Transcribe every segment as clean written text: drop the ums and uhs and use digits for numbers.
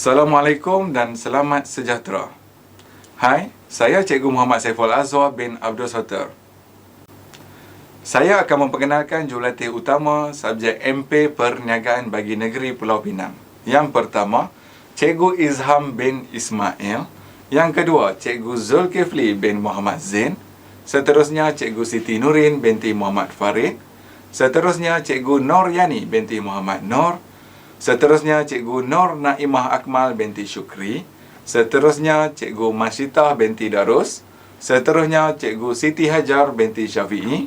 Assalamualaikum dan selamat sejahtera. Hai, saya Cikgu Muhammad Saiful Azwar bin Abdul Soter. Saya akan memperkenalkan jurulatih utama subjek MP Perniagaan bagi Negeri Pulau Pinang. Yang pertama, Cikgu Izham bin Ismail. Yang kedua, Cikgu Zulkifli bin Muhammad Zain. Seterusnya, Cikgu Siti Nurin binti Muhammad Farid. Seterusnya, Cikgu Nur Yani binti Muhammad Nur. Seterusnya, Cikgu Nur Naimah Akmal binti Syukri. Seterusnya, Cikgu Masyitah binti Darus. Seterusnya, Cikgu Siti Hajar binti Syafi'i.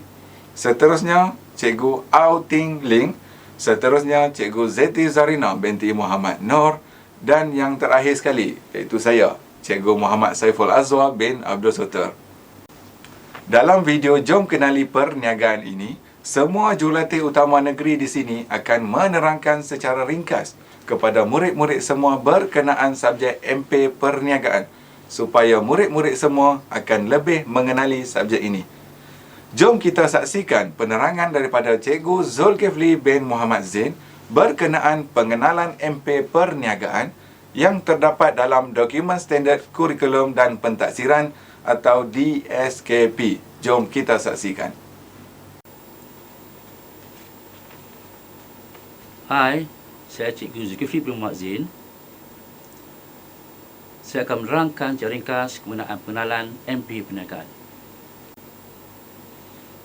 Seterusnya, Cikgu Au Ting Ling. Seterusnya, Cikgu Zeti Zarina binti Muhammad Nur. Dan yang terakhir sekali, iaitu saya, Cikgu Muhammad Saiful Azwar bin Abdul Soter. Dalam video Jom Kenali Perniagaan ini, semua jurulatih utama negeri di sini akan menerangkan secara ringkas kepada murid-murid semua berkenaan subjek MP Perniagaan supaya murid-murid semua akan lebih mengenali subjek ini. Jom kita saksikan penerangan daripada Cikgu Zulkifli bin Muhammad Zain berkenaan pengenalan MP Perniagaan yang terdapat dalam Dokumen Standard Kurikulum dan Pentaksiran atau DSKP. Jom kita saksikan. Hai, saya Cikgu Zulkifli bin Muhammad Zain. Saya akan menerangkan secara ringkas kegunaan pengenalan MP Perniagaan.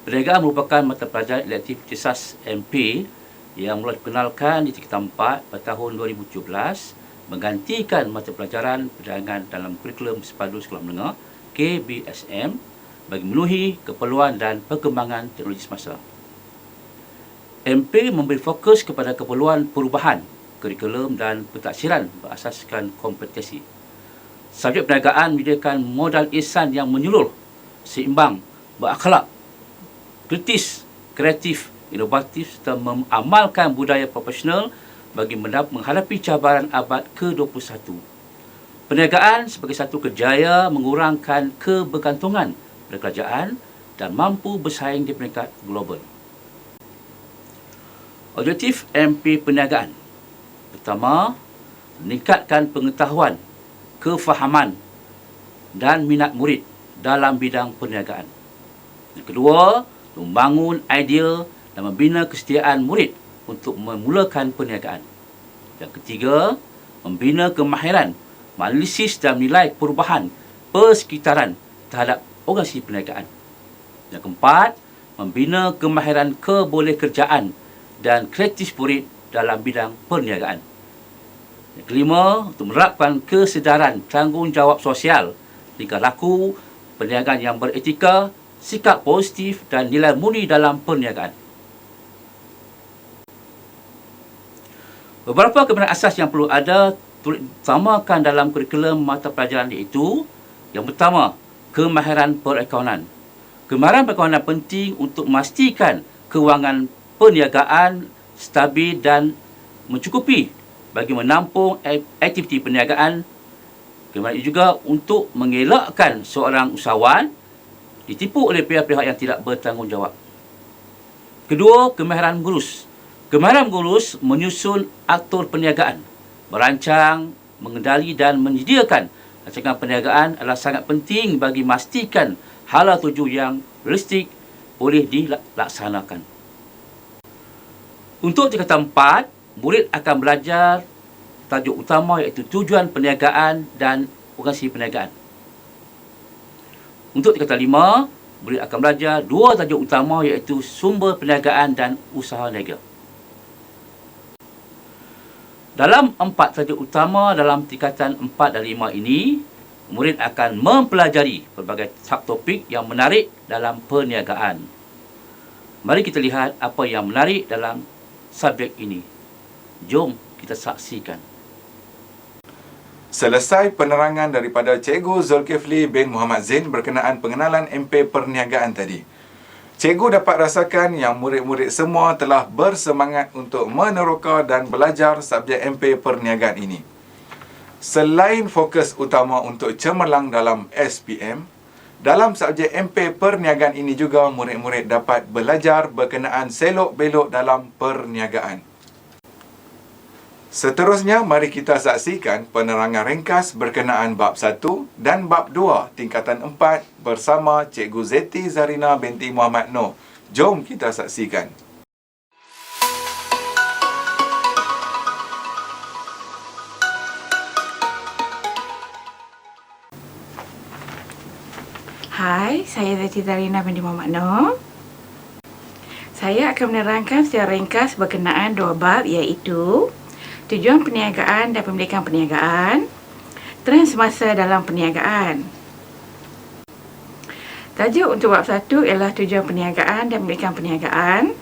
Perniagaan merupakan mata pelajaran elektif Ihtisas MP yang mula dikenalkan di tingkatan 4 pada tahun 2017 menggantikan mata pelajaran perdagangan dalam kurikulum Sepadu Sekolah Menengah KBSM bagi memenuhi keperluan dan perkembangan teknologi semasa. MP memberi fokus kepada keperluan perubahan kurikulum dan pentaksiran berasaskan kompetensi. Subjek perniagaan menyediakan modal ihsan yang menyeluruh, seimbang, berakhlak, kritis, kreatif, inovatif serta mengamalkan budaya profesional bagi menghadapi cabaran abad ke-21. Perniagaan sebagai satu kerjaya mengurangkan kebergantungan pada kerajaan dan mampu bersaing di peringkat global. Objektif MP Perniagaan. Pertama, meningkatkan pengetahuan, kefahaman dan minat murid dalam bidang perniagaan. Yang kedua, membangun idea dan membina kesetiaan murid untuk memulakan perniagaan. Yang ketiga, membina kemahiran, analisis dan nilai perubahan persekitaran terhadap organisasi perniagaan. Yang keempat, membina kemahiran kebolehkerjaan dan kreatif murid dalam bidang perniagaan. Yang kelima, untuk menerapkan kesedaran tanggungjawab sosial, tingkah laku, perniagaan yang beretika, sikap positif dan nilai murni dalam perniagaan. Beberapa kebenaran asas yang perlu ada utamakan dalam kurikulum mata pelajaran iaitu: yang pertama, kemahiran perakaunan. Kemahiran perakaunan penting untuk memastikan kewangan perniagaan stabil dan mencukupi bagi menampung aktiviti perniagaan. Kemudian juga untuk mengelakkan seorang usahawan ditipu oleh pihak-pihak yang tidak bertanggungjawab. Kedua, kemahiran mengurus. Kemahiran mengurus menyusun aktor perniagaan, merancang, mengendali dan menyediakan rancangan perniagaan adalah sangat penting bagi memastikan hala tuju yang realistik boleh dilaksanakan. Untuk tingkatan 4, murid akan belajar tajuk utama iaitu tujuan perniagaan dan organisasi perniagaan. Untuk tingkatan 5, murid akan belajar dua tajuk utama iaitu sumber perniagaan dan usaha niaga. Dalam 4 tajuk utama dalam tingkatan 4 dan 5 ini, murid akan mempelajari pelbagai subtopik yang menarik dalam perniagaan. Mari kita lihat apa yang menarik dalam subjek ini. Jom kita saksikan. Selesai penerangan daripada Cikgu Zulkifli bin Muhammad Zain berkenaan pengenalan MP Perniagaan tadi. Cikgu dapat rasakan yang murid-murid semua telah bersemangat untuk meneroka dan belajar subjek MP Perniagaan ini. Selain fokus utama untuk cemerlang dalam SPM, dalam subjek MP Perniagaan ini juga murid-murid dapat belajar berkenaan selok-belok dalam perniagaan. Seterusnya, mari kita saksikan penerangan ringkas berkenaan bab 1 dan bab 2 tingkatan 4 bersama Cikgu Zeti Zarina binti Muhammad Noor. Jom kita saksikan. Hai, saya Zeti Zarina binti Muhammad Noor. Saya akan menerangkan secara ringkas berkenaan dua bab, iaitu tujuan perniagaan dan pemilikan perniagaan, trend semasa dalam perniagaan. Tajuk untuk bab 1 ialah tujuan perniagaan dan pemilikan perniagaan.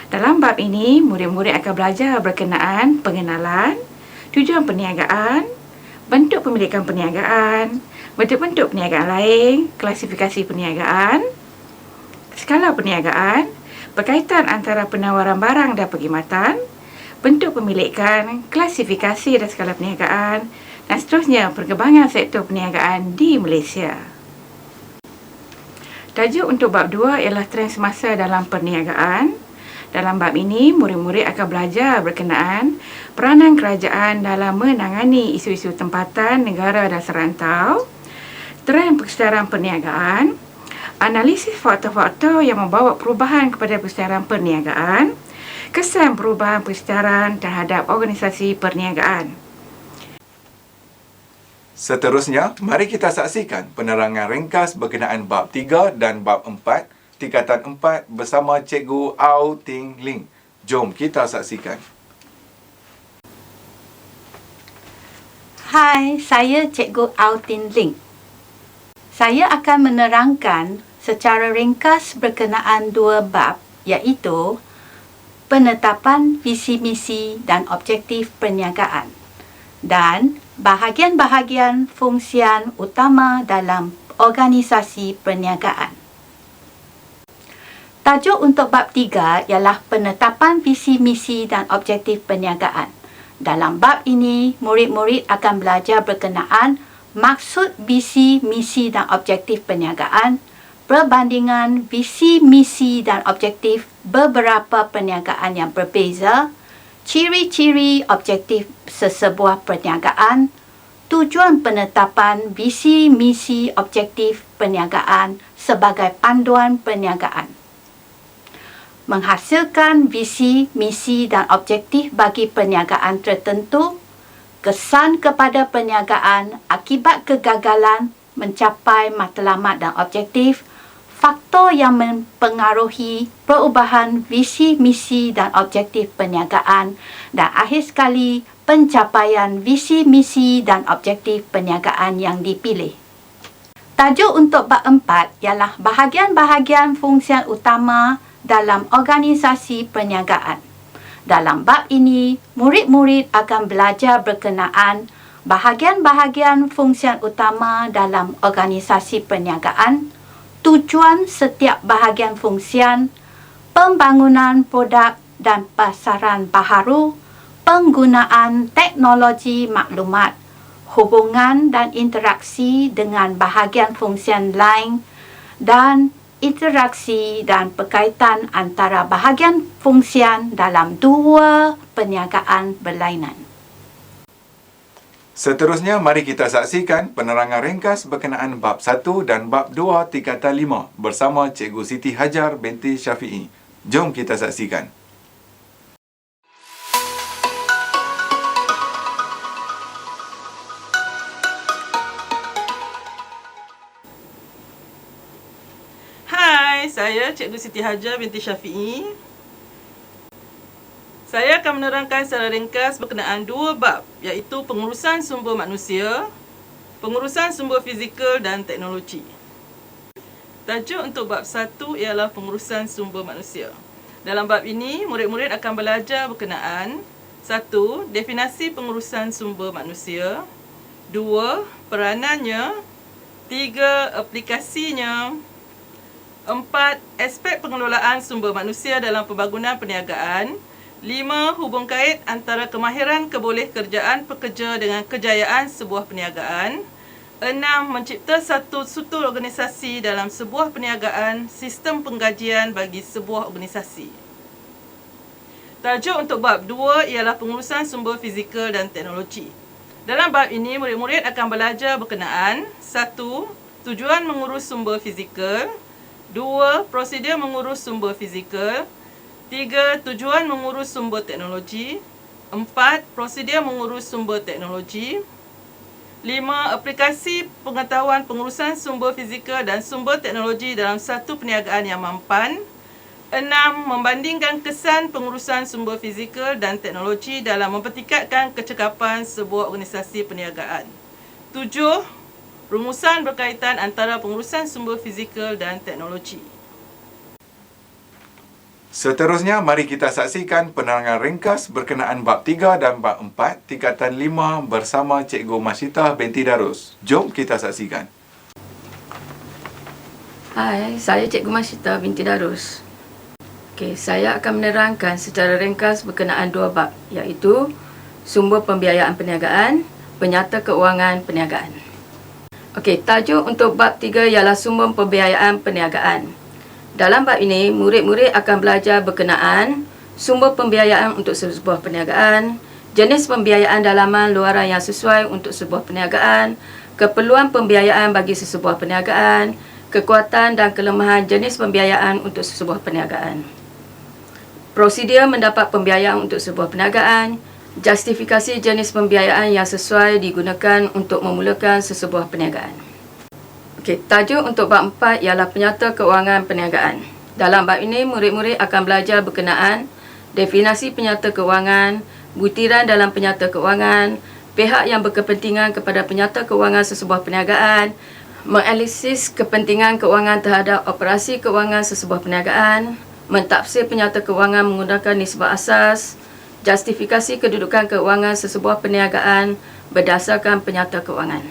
Dalam bab ini, murid-murid akan belajar berkenaan pengenalan, tujuan perniagaan, bentuk pemilikan perniagaan, bentuk-bentuk perniagaan lain, klasifikasi perniagaan, skala perniagaan, berkaitan antara penawaran barang dan perkhidmatan, bentuk pemilikan, klasifikasi dan skala perniagaan, dan seterusnya perkembangan sektor perniagaan di Malaysia. Tajuk untuk bab 2 ialah trend semasa dalam perniagaan. Dalam bab ini, murid-murid akan belajar berkenaan peranan kerajaan dalam menangani isu-isu tempatan negara dan serantau, trend persetaraan perniagaan, analisis faktor-faktor yang membawa perubahan kepada persetaraan perniagaan, kesan perubahan persetaraan terhadap organisasi perniagaan. Seterusnya, mari kita saksikan penerangan ringkas berkenaan bab 3 dan bab 4 tingkatan 4 bersama Cikgu Au Ting Ling. Jom kita saksikan. Hai, saya Cikgu Au Ting Ling. Saya akan menerangkan secara ringkas berkenaan dua bab, iaitu penetapan visi misi dan objektif perniagaan dan bahagian-bahagian fungsian utama dalam organisasi perniagaan. Tajuk untuk bab 3 ialah penetapan visi misi dan objektif perniagaan. Dalam bab ini, murid-murid akan belajar berkenaan maksud visi misi dan objektif perniagaan, perbandingan visi misi dan objektif beberapa perniagaan yang berbeza, ciri-ciri objektif sesebuah perniagaan, tujuan penetapan visi misi objektif perniagaan sebagai panduan perniagaan, menghasilkan visi, misi dan objektif bagi perniagaan tertentu, kesan kepada perniagaan akibat kegagalan mencapai matlamat dan objektif, faktor yang mempengaruhi perubahan visi, misi dan objektif perniagaan, dan akhir sekali pencapaian visi, misi dan objektif perniagaan yang dipilih. Tajuk untuk bab 4 ialah bahagian-bahagian fungsian utama dalam organisasi perniagaan. Dalam bab ini, murid-murid akan belajar berkenaan bahagian-bahagian fungsian utama dalam organisasi perniagaan, tujuan setiap bahagian fungsian, pembangunan produk dan pasaran baharu, penggunaan teknologi maklumat, hubungan dan interaksi dengan bahagian fungsian lain, dan interaksi dan berkaitan antara bahagian fungsian dalam dua perniagaan berlainan. Seterusnya, mari kita saksikan penerangan ringkas berkenaan bab 1 dan bab 2 tingkatan 5 bersama Cikgu Siti Hajar binti Syafi'i. Jom kita saksikan. Hai, saya Cikgu Siti Hajar binti Syafi'i. Saya akan menerangkan secara ringkas berkenaan dua bab, iaitu pengurusan sumber manusia, pengurusan sumber fizikal dan teknologi. Tajuk untuk bab 1 ialah pengurusan sumber manusia. Dalam bab ini, murid-murid akan belajar berkenaan 1. Definasi pengurusan sumber manusia, 2. Peranannya, 3. Aplikasinya, 4. Aspek pengelolaan sumber manusia dalam pembangunan perniagaan, 5. Hubung kait antara kemahiran kebolehkerjaan pekerja dengan kejayaan sebuah perniagaan, 6. Mencipta satu struktur organisasi dalam sebuah perniagaan, sistem penggajian bagi sebuah organisasi. Tajuk untuk bab 2 ialah pengurusan sumber fizikal dan teknologi. Dalam bab ini, murid-murid akan belajar berkenaan 1. Tujuan mengurus sumber fizikal. 2. Prosedur mengurus sumber fizikal. 3. Tujuan mengurus sumber teknologi. 4. Prosedur mengurus sumber teknologi. 5. Aplikasi pengetahuan pengurusan sumber fizikal dan sumber teknologi dalam satu perniagaan yang mampan. 6. Membandingkan kesan pengurusan sumber fizikal dan teknologi dalam mempertingkatkan kecekapan sebuah organisasi perniagaan. 7. Rumusan berkaitan antara pengurusan sumber fizikal dan teknologi. Seterusnya, mari kita saksikan penerangan ringkas berkenaan bab 3 dan bab 4 tingkatan 5 bersama Cikgu Masyitah binti Darus. Jom kita saksikan. Hai, saya Cikgu Masyitah binti Darus. Okey, saya akan menerangkan secara ringkas berkenaan dua bab, iaitu sumber pembiayaan perniagaan, penyata keuangan perniagaan. Okey, tajuk untuk bab 3 ialah sumber pembiayaan perniagaan. Dalam bab ini, murid-murid akan belajar berkenaan sumber pembiayaan untuk sebuah perniagaan, jenis pembiayaan dalaman luaran yang sesuai untuk sebuah perniagaan, keperluan pembiayaan bagi sesebuah perniagaan, kekuatan dan kelemahan jenis pembiayaan untuk sesebuah perniagaan, prosedur mendapat pembiayaan untuk sebuah perniagaan, justifikasi jenis pembiayaan yang sesuai digunakan untuk memulakan sesebuah perniagaan. Okey, tajuk untuk bab 4 ialah penyata keuangan perniagaan. Dalam bab ini, murid-murid akan belajar berkenaan definisi penyata keuangan, butiran dalam penyata keuangan, pihak yang berkepentingan kepada penyata keuangan sesebuah perniagaan, menganalisis kepentingan keuangan terhadap operasi keuangan sesebuah perniagaan, mentafsir penyata keuangan menggunakan nisbah asas, justifikasi kedudukan keuangan sesebuah perniagaan berdasarkan penyata keuangan.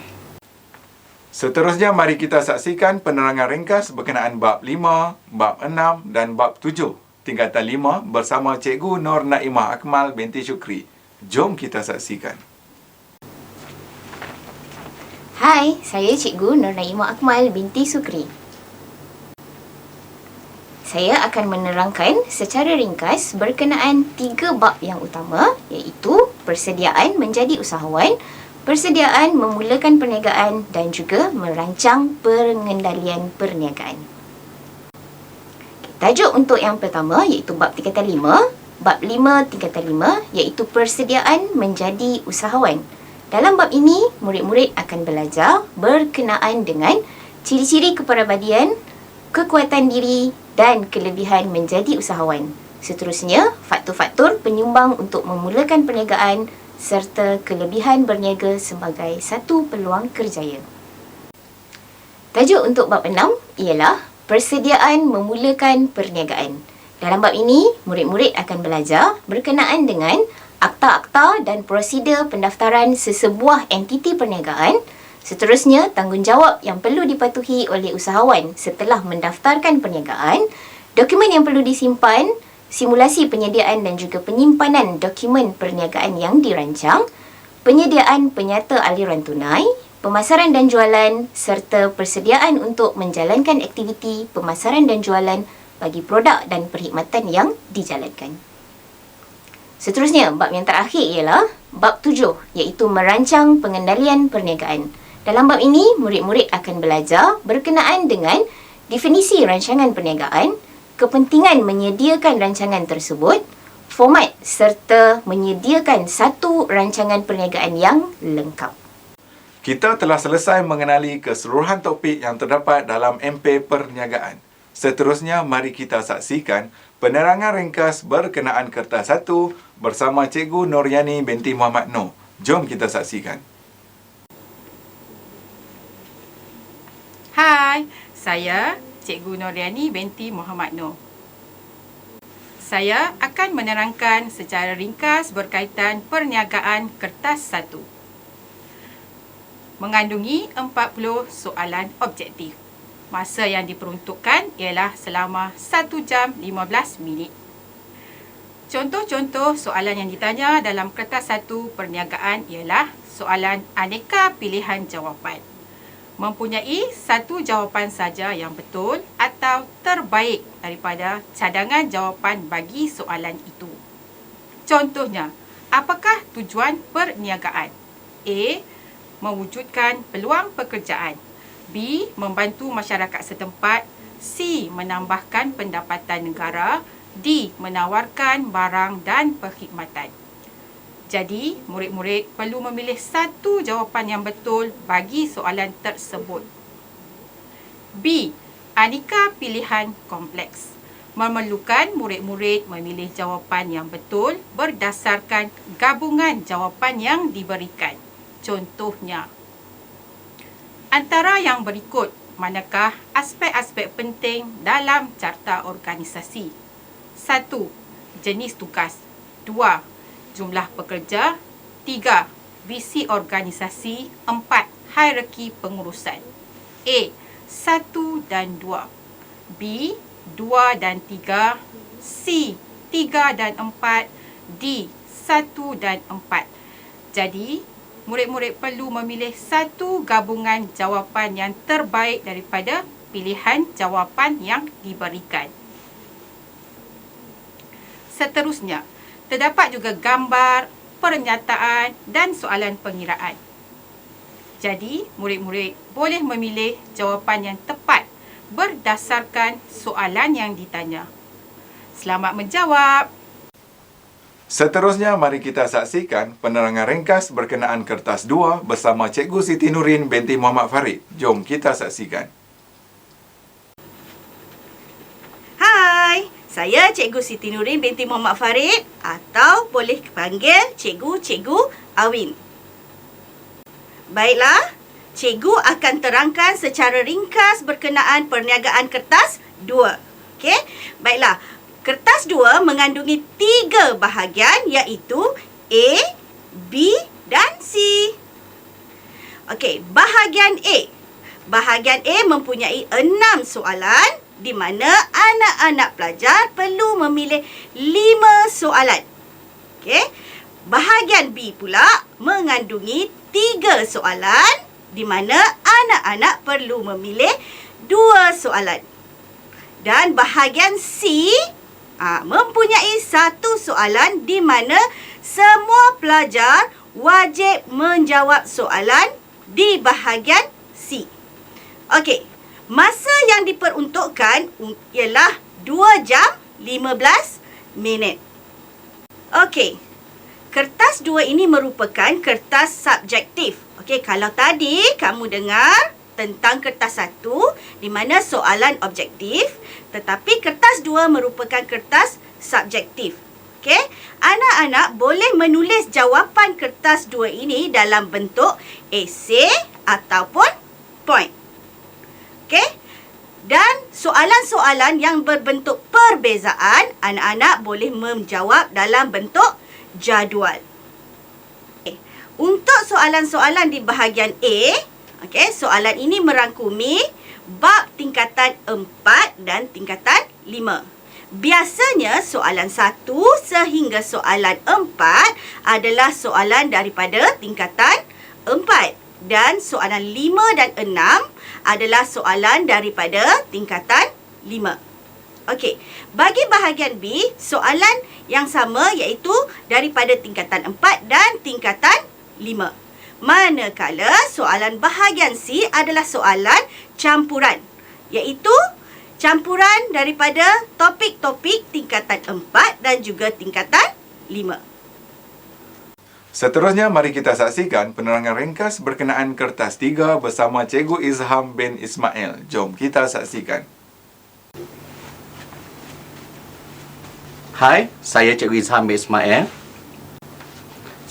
Seterusnya, mari kita saksikan penerangan ringkas berkenaan bab 5, bab 6 dan bab 7 tingkatan 5 bersama Cikgu Nur Naimah Akmal binti Syukri. Jom kita saksikan. Hai, saya Cikgu Nur Naimah Akmal binti Syukri. Saya akan menerangkan secara ringkas berkenaan 3 bab yang utama, iaitu persediaan menjadi usahawan, persediaan memulakan perniagaan dan juga merancang pengendalian perniagaan. Tajuk untuk yang pertama iaitu bab tingkatan 5, bab 5 tingkatan 5 iaitu persediaan menjadi usahawan. Dalam bab ini, murid-murid akan belajar berkenaan dengan ciri-ciri kepribadian, kekuatan diri dan kelebihan menjadi usahawan. Seterusnya, faktor-faktor penyumbang untuk memulakan perniagaan serta kelebihan berniaga sebagai satu peluang kerjaya. Tajuk untuk bab 6 ialah persediaan memulakan perniagaan. Dalam bab ini, murid-murid akan belajar berkenaan dengan akta-akta dan prosedur pendaftaran sesebuah entiti perniagaan. Seterusnya, tanggungjawab yang perlu dipatuhi oleh usahawan setelah mendaftarkan perniagaan, dokumen yang perlu disimpan, simulasi penyediaan dan juga penyimpanan dokumen perniagaan yang dirancang, penyediaan penyata aliran tunai, pemasaran dan jualan, serta persediaan untuk menjalankan aktiviti pemasaran dan jualan bagi produk dan perkhidmatan yang dijalankan. Seterusnya, bab yang terakhir ialah bab 7, iaitu merancang pengendalian perniagaan. Dalam bab ini, murid-murid akan belajar berkenaan dengan definisi rancangan perniagaan, kepentingan menyediakan rancangan tersebut, format serta menyediakan satu rancangan perniagaan yang lengkap. Kita telah selesai mengenali keseluruhan topik yang terdapat dalam MP Perniagaan. Seterusnya, mari kita saksikan penerangan ringkas berkenaan kertas 1 bersama Cikgu Noryani binti Muhammad Noor. Jom kita saksikan. Hai, saya Cikgu Noryani binti Muhammad Noor. Saya akan menerangkan secara ringkas berkaitan perniagaan kertas 1. Mengandungi 40 soalan objektif. Masa yang diperuntukkan ialah selama 1 jam 15 minit. Contoh-contoh soalan yang ditanya dalam kertas 1 perniagaan ialah soalan aneka pilihan jawapan. Mempunyai satu jawapan saja yang betul atau terbaik daripada cadangan jawapan bagi soalan itu. Contohnya, apakah tujuan perniagaan? A. Mewujudkan peluang pekerjaan. B. Membantu masyarakat setempat. C. Menambahkan pendapatan negara. D. Menawarkan barang dan perkhidmatan. Jadi, murid-murid perlu memilih satu jawapan yang betul bagi soalan tersebut. B. Aneka pilihan kompleks. Memerlukan murid-murid memilih jawapan yang betul berdasarkan gabungan jawapan yang diberikan. Contohnya, antara yang berikut, manakah aspek-aspek penting dalam carta organisasi? 1. Jenis tugas. 2. Jumlah pekerja. 3. Visi organisasi. 4. Hierarki pengurusan. A. 1 dan 2. B. 2 dan 3. C. 3 dan 4. D. 1 dan 4. Jadi, murid-murid perlu memilih satu gabungan jawapan yang terbaik daripada pilihan jawapan yang diberikan. Seterusnya, terdapat juga gambar, pernyataan dan soalan pengiraan. Jadi, murid-murid boleh memilih jawapan yang tepat berdasarkan soalan yang ditanya. Selamat menjawab! Seterusnya, mari kita saksikan penerangan ringkas berkenaan kertas 2 bersama Cikgu Siti Nurin binti Muhammad Farid. Jom kita saksikan. Hai, saya Cikgu Siti Nurin binti Muhammad Farid atau boleh panggil Cikgu Awin. Baiklah, Cikgu akan terangkan secara ringkas berkenaan perniagaan kertas 2. Okey, baiklah. Kertas 2 mengandungi 3 bahagian iaitu A, B dan C. Okey, bahagian A. Bahagian A mempunyai 6 soalan di mana anak-anak pelajar perlu memilih 5 soalan. Okey. Bahagian B pula mengandungi 3 soalan di mana anak-anak perlu memilih 2 soalan. Dan bahagian C mempunyai 1 soalan di mana semua pelajar wajib menjawab soalan di bahagian C. Okey, masa yang diperuntukkan ialah 2 jam 15 minit. Okey, kertas 2 ini merupakan kertas subjektif. Okey, kalau tadi kamu dengar tentang kertas 1 di mana soalan objektif, tetapi kertas 2 merupakan kertas subjektif. Okey, anak-anak boleh menulis jawapan kertas 2 ini dalam bentuk esei ataupun point. Okey, dan soalan-soalan yang berbentuk perbezaan, anak-anak boleh menjawab dalam bentuk jadual. Okay. Untuk soalan-soalan di bahagian A, okey, soalan ini merangkumi bab tingkatan 4 dan tingkatan 5. Biasanya soalan 1 sehingga soalan 4 adalah soalan daripada tingkatan 4 dan soalan 5 dan 6 adalah soalan daripada tingkatan 5. Okey, bagi bahagian B, soalan yang sama iaitu daripada tingkatan 4 dan tingkatan 5. Manakala soalan bahagian C adalah soalan campuran, iaitu campuran daripada topik-topik tingkatan 4 dan juga tingkatan 5. Seterusnya, mari kita saksikan penerangan ringkas berkenaan kertas 3 bersama Cikgu Izham bin Ismail. Jom kita saksikan. Hai, saya Cikgu Izham bin Ismail.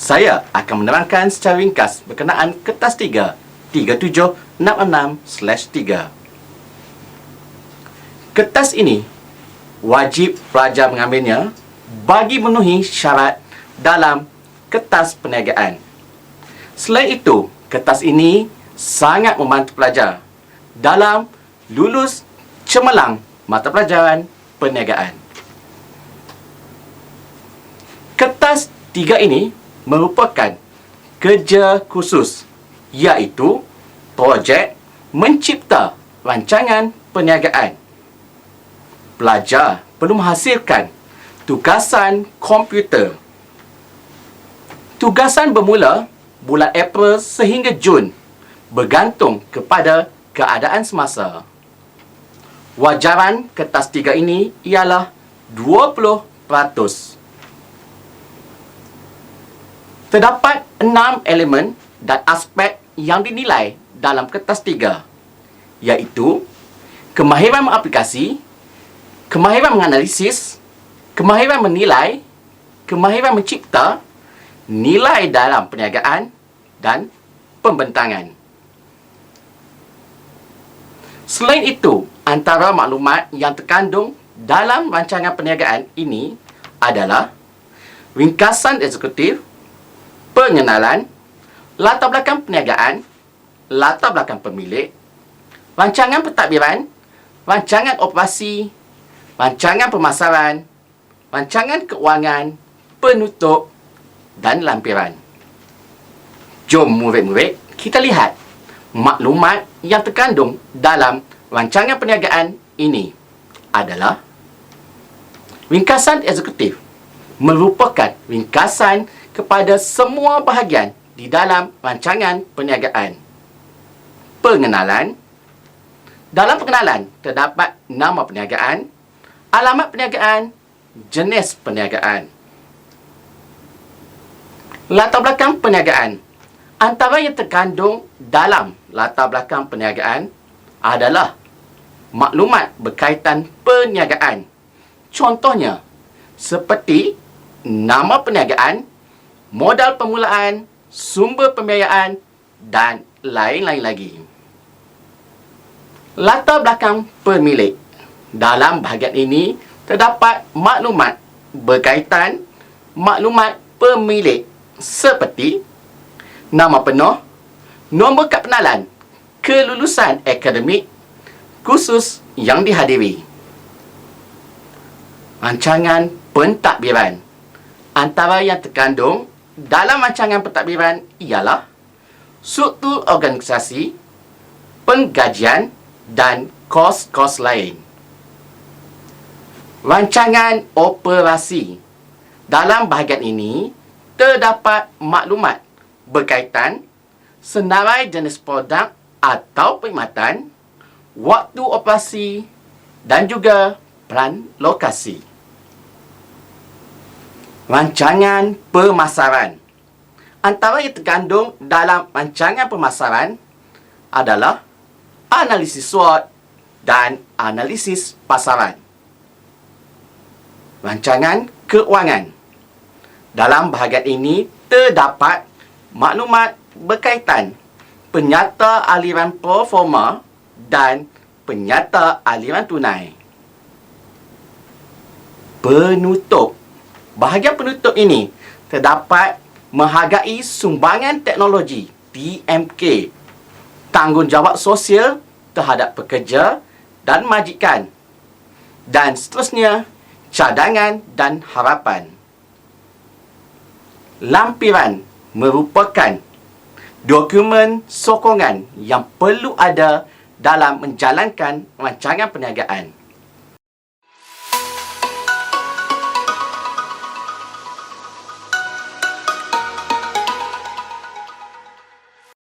Saya akan menerangkan secara ringkas berkenaan kertas 3 3766/3. Kertas ini wajib pelajar mengambilnya bagi memenuhi syarat dalam kertas perniagaan. Selain itu, kertas ini sangat membantu pelajar dalam lulus cemerlang mata pelajaran perniagaan. Kertas 3 ini merupakan kerja khusus, iaitu projek mencipta rancangan perniagaan. Pelajar perlu menghasilkan tugasan komputer Tugasan bermula bulan April sehingga Jun, bergantung kepada keadaan semasa. Wajaran kertas 3 ini ialah 20%. Terdapat 6 elemen dan aspek yang dinilai dalam kertas 3, iaitu kemahiran mengaplikasi, kemahiran menganalisis, kemahiran menilai, kemahiran mencipta, nilai dalam perniagaan dan pembentangan. Selain itu, antara maklumat yang terkandung dalam rancangan perniagaan ini adalah ringkasan eksekutif, pengenalan, latar belakang perniagaan, latar belakang pemilik, rancangan pentadbiran, rancangan operasi, rancangan pemasaran, rancangan keuangan, penutup dan lampiran. Jom murid-murid, kita lihat maklumat yang terkandung dalam rancangan perniagaan ini adalah ringkasan eksekutif, merupakan ringkasan kepada semua bahagian di dalam rancangan perniagaan. Pengenalan. Dalam pengenalan terdapat nama perniagaan, alamat perniagaan, jenis perniagaan. Latar belakang perniagaan. Antara yang terkandung dalam latar belakang perniagaan adalah maklumat berkaitan perniagaan. Contohnya, seperti nama perniagaan, modal permulaan, sumber pembiayaan dan lain-lain lagi. Latar belakang pemilik. Dalam bahagian ini terdapat maklumat berkaitan maklumat pemilik seperti nama penuh, nombor kad penalan, kelulusan akademik, kursus yang dihadiri. Rancangan pentadbiran. Antara yang terkandung dalam rancangan pentadbiran ialah struktur organisasi, penggajian dan kos-kos lain. Rancangan operasi. Dalam bahagian ini terdapat maklumat berkaitan senarai jenis produk atau perkhidmatan, waktu operasi dan juga peran lokasi. Rancangan pemasaran. Antara yang terkandung dalam rancangan pemasaran adalah analisis SWOT dan analisis pasaran. Rancangan keuangan. Dalam bahagian ini terdapat maklumat berkaitan penyata aliran pro forma dan penyata aliran tunai. Penutup. Bahagian penutup ini terdapat menghargai sumbangan teknologi TMK, tanggungjawab sosial terhadap pekerja dan majikan, dan seterusnya cadangan dan harapan. Lampiran merupakan dokumen sokongan yang perlu ada dalam menjalankan rancangan perniagaan.